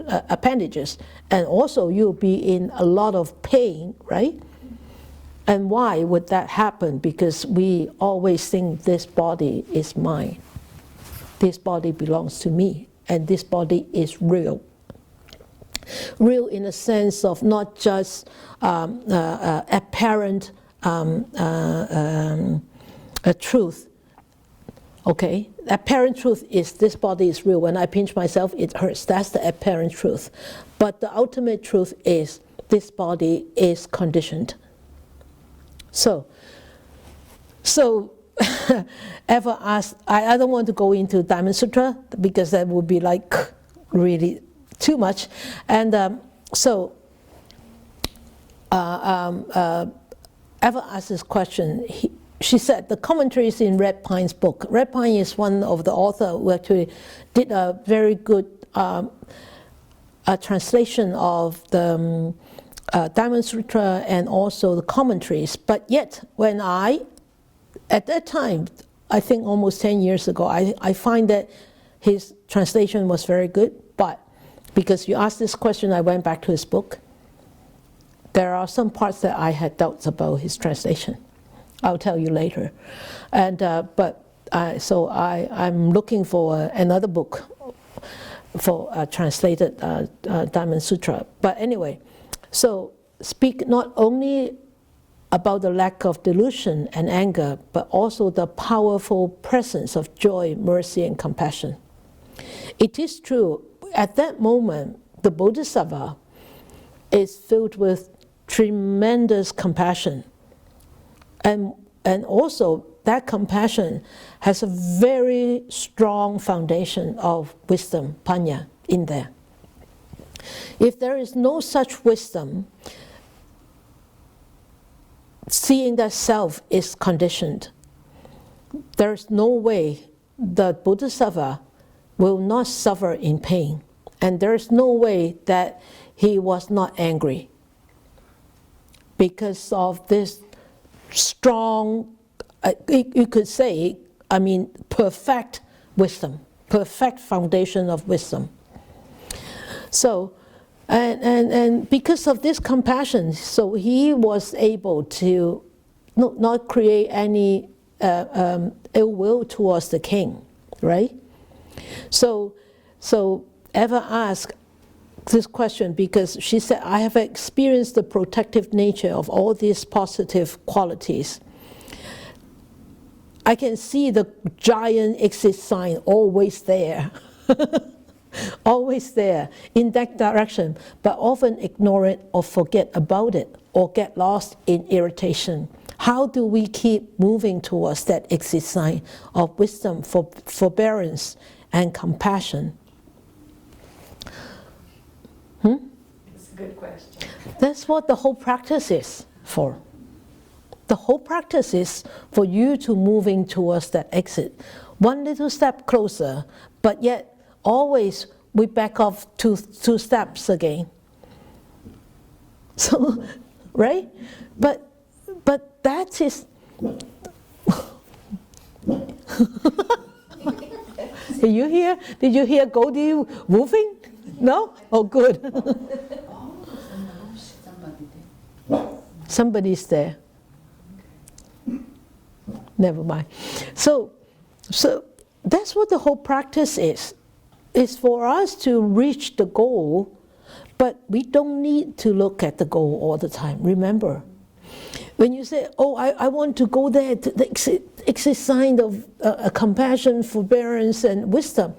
appendages? And also you'll be in a lot of pain, right? And why would that happen? Because we always think this body is mine. This body belongs to me, and this body is real. Real in a sense of not just apparent truth. Okay, apparent truth is this body is real. When I pinch myself, it hurts. That's the apparent truth. But the ultimate truth is this body is conditioned. So ever asked, I don't want to go into Diamond Sutra because that would be like really too much. And ever asked this question, she said the commentaries in Red Pine's book. Red Pine is one of the authors who actually did a very good translation of the Diamond Sutra and also the commentaries. But yet, when at that time, I think almost 10 years ago, I find that his translation was very good. But because you asked this question, I went back to his book. There are some parts that I had doubts about his translation. I'll tell you later. And so I'm looking for another book for translated Diamond Sutra. But anyway, so speak not only about the lack of delusion and anger, but also the powerful presence of joy, mercy, and compassion. It is true, at that moment, the Bodhisattva is filled with tremendous compassion. And also, that compassion has a very strong foundation of wisdom, panya, in there. If there is no such wisdom, seeing that self is conditioned, there is no way the Bodhisattva will not suffer in pain. And there is no way that he was not angry because of this strong, you could say, perfect wisdom, perfect foundation of wisdom. So, and because of this compassion, so he was able to not create any ill will towards the king, right? So ever ask this question because she said, I have experienced the protective nature of all these positive qualities. I can see the giant exit sign always there, always there in that direction, but often ignore it or forget about it or get lost in irritation. How do we keep moving towards that exit sign of wisdom, forbearance, and compassion? It's a good question. That's what the whole practice is for. The whole practice is for you to moving towards that exit. One little step closer, but yet always we back off two steps again. So, right? But that is... Did you hear? Did you hear Goldie moving? No? Oh, good. Somebody's there. Never mind. So that's what the whole practice is. It's for us to reach the goal, but we don't need to look at the goal all the time. Remember, when you say, oh, I want to go there, to the exit sign of compassion, forbearance, and wisdom,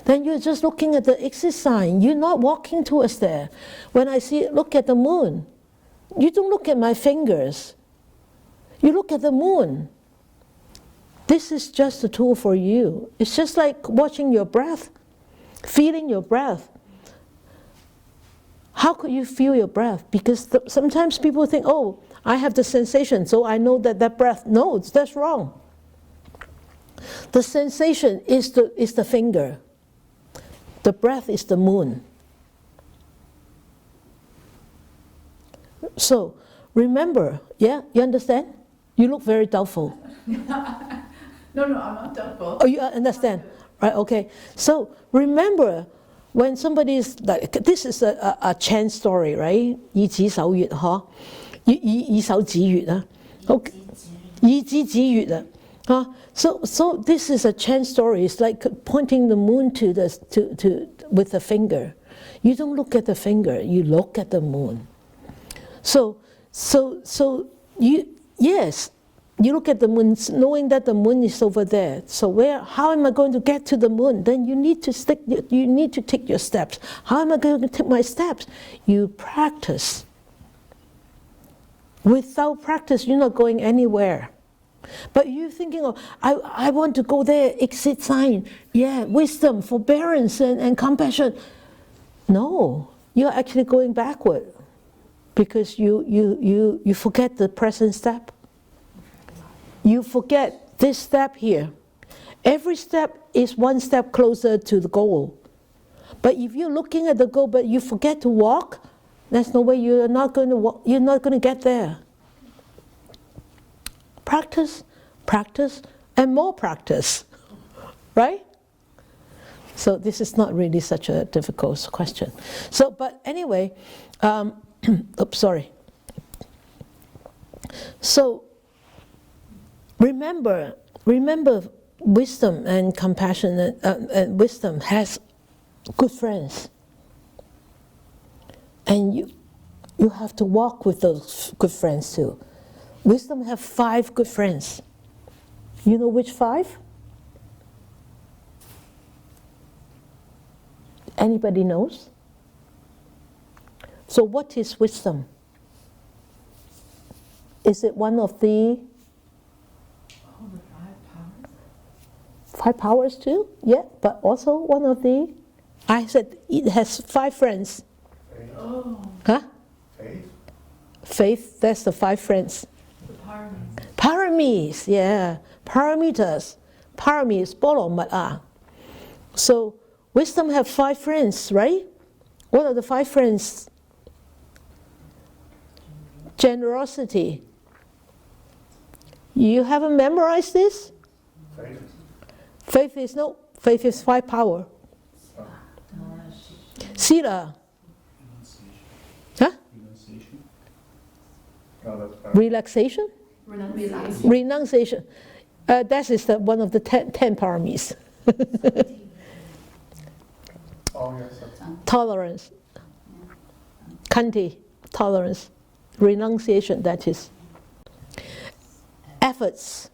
then you're just looking at the exit sign. You're not walking towards there. When I look at the moon, you don't look at my fingers. You look at the moon. This is just a tool for you. It's just like watching your breath, feeling your breath. How could you feel your breath? Because sometimes people think, oh, I have the sensation, so I know that breath. No, that's wrong. The sensation is the finger. The breath is the moon. So, remember, yeah, you understand? You look very doubtful. No, I'm not doubtful. Oh, you understand? Right, okay. So, remember, when somebody is like, this is a Chan story, right? 以子守月, 以手指月啊. Okay. 以子指月啊. So this is a Chan story. It's like pointing the moon with the finger. You don't look at the finger. You look at the moon. So you you look at the moon, knowing that the moon is over there. So how am I going to get to the moon? Then you need to take your steps. How am I going to take my steps? You practice. Without practice, you're not going anywhere. But you're thinking, oh, I want to go there, exit sign, yeah, wisdom, forbearance, and compassion. No, you're actually going backward because you forget the present step. You forget this step here. Every step is one step closer to the goal. But if you're looking at the goal but you forget to walk, there's no way you're not going to walk, you're not going to get there. Practice, practice, and more practice, right? So this is not really such a difficult question. So, but anyway, oops, sorry. So remember, wisdom and compassion and wisdom has good friends, and you have to walk with those good friends too. Wisdom have 5 good friends. You know which 5? Anybody knows? So what is wisdom? Is it one of the 5 powers too? Yeah, but also one of the, I said it has 5 friends. Oh. Huh? Faith? Faith, that's the 5 friends. Paramis, yeah. Paramitas. Paramis, Bolo. So wisdom have 5 friends, right? What are the 5 friends? Generosity. You haven't memorized this? Faith. Faith is 5 power. Sila. Huh? Relaxation? Renunciation. That is one of the 10 paramis. Oh, yes. Tolerance. Khanti, tolerance. Renunciation, that is. Efforts,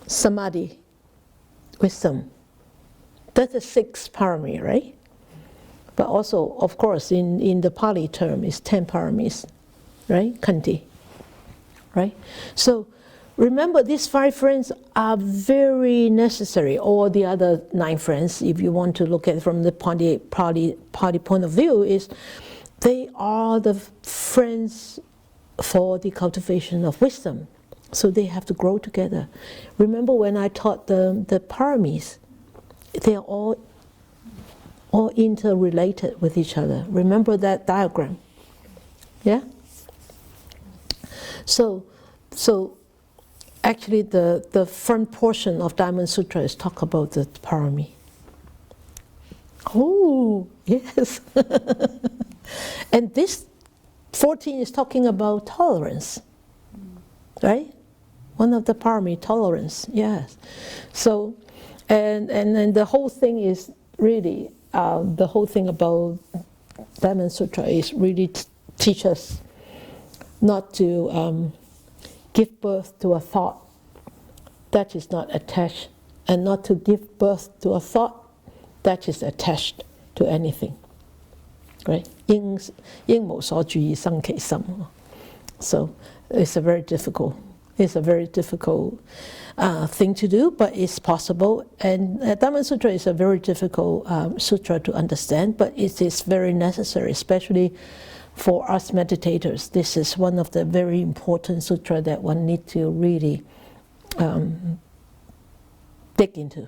samadhi, wisdom. That's the 6 parami, right? But also, of course, in the Pali term, it's 10 paramis, right? Khanti, right? So remember, these 5 friends are very necessary, or the other 9 friends, if you want to look at it from the Pali point of view, is they are the friends for the cultivation of wisdom. So they have to grow together. Remember when I taught the paramis, they are all interrelated with each other. Remember that diagram? Yeah? So actually the front portion of Diamond Sutra is talk about the parami. Oh, yes. And this 14 is talking about tolerance, right? One of the parami, tolerance, yes. So, and then the whole thing is really, the whole thing about Diamond Sutra is really teach us not to give birth to a thought that is not attached, and not to give birth to a thought that is attached to anything. Right? 應無所住而生其心. So it's a very difficult thing to do, but it's possible. And Diamond Sutra is a very difficult sutra to understand, but it is very necessary, especially for us meditators. This is one of the very important sutra that one needs to really dig into.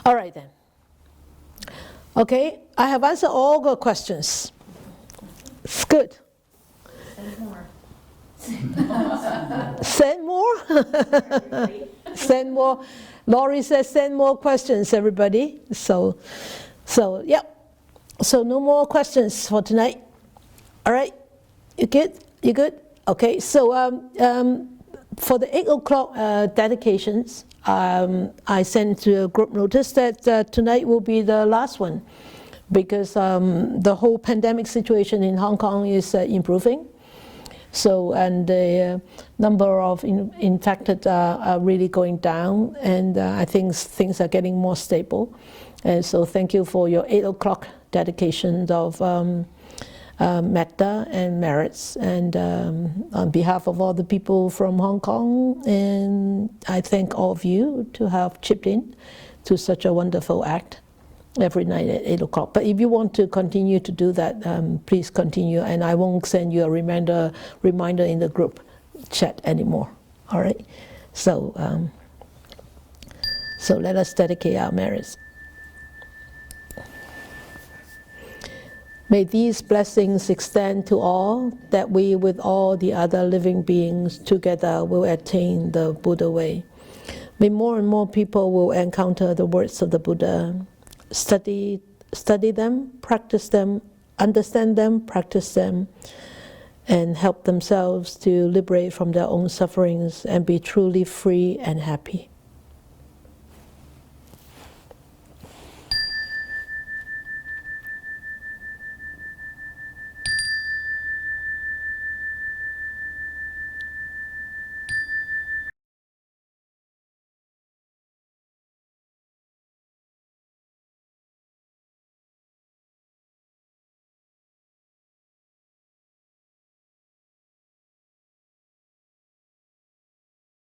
All right then. Okay, I have answered all the questions. It's good. Send more. Send more? Send more. Laurie says send more questions, everybody. So yeah. So no more questions for tonight. All right, you good? You good? Okay. So for the 8 o'clock dedications, I sent a group notice that tonight will be the last one, because the whole pandemic situation in Hong Kong is improving. So, and the number of infected are really going down, and I think things are getting more stable. And so thank you for your 8 o'clock dedication of metta and merits, and on behalf of all the people from Hong Kong, and I thank all of you to have chipped in to such a wonderful act every night at 8 o'clock. But if you want to continue to do that, please continue, and I won't send you a reminder in the group chat anymore. All right? So let us dedicate our merits. May these blessings extend to all, that we with all the other living beings together will attain the Buddha way. May more and more people will encounter the words of the Buddha, study them, practice them, understand them, practice them, and help themselves to liberate from their own sufferings and be truly free and happy.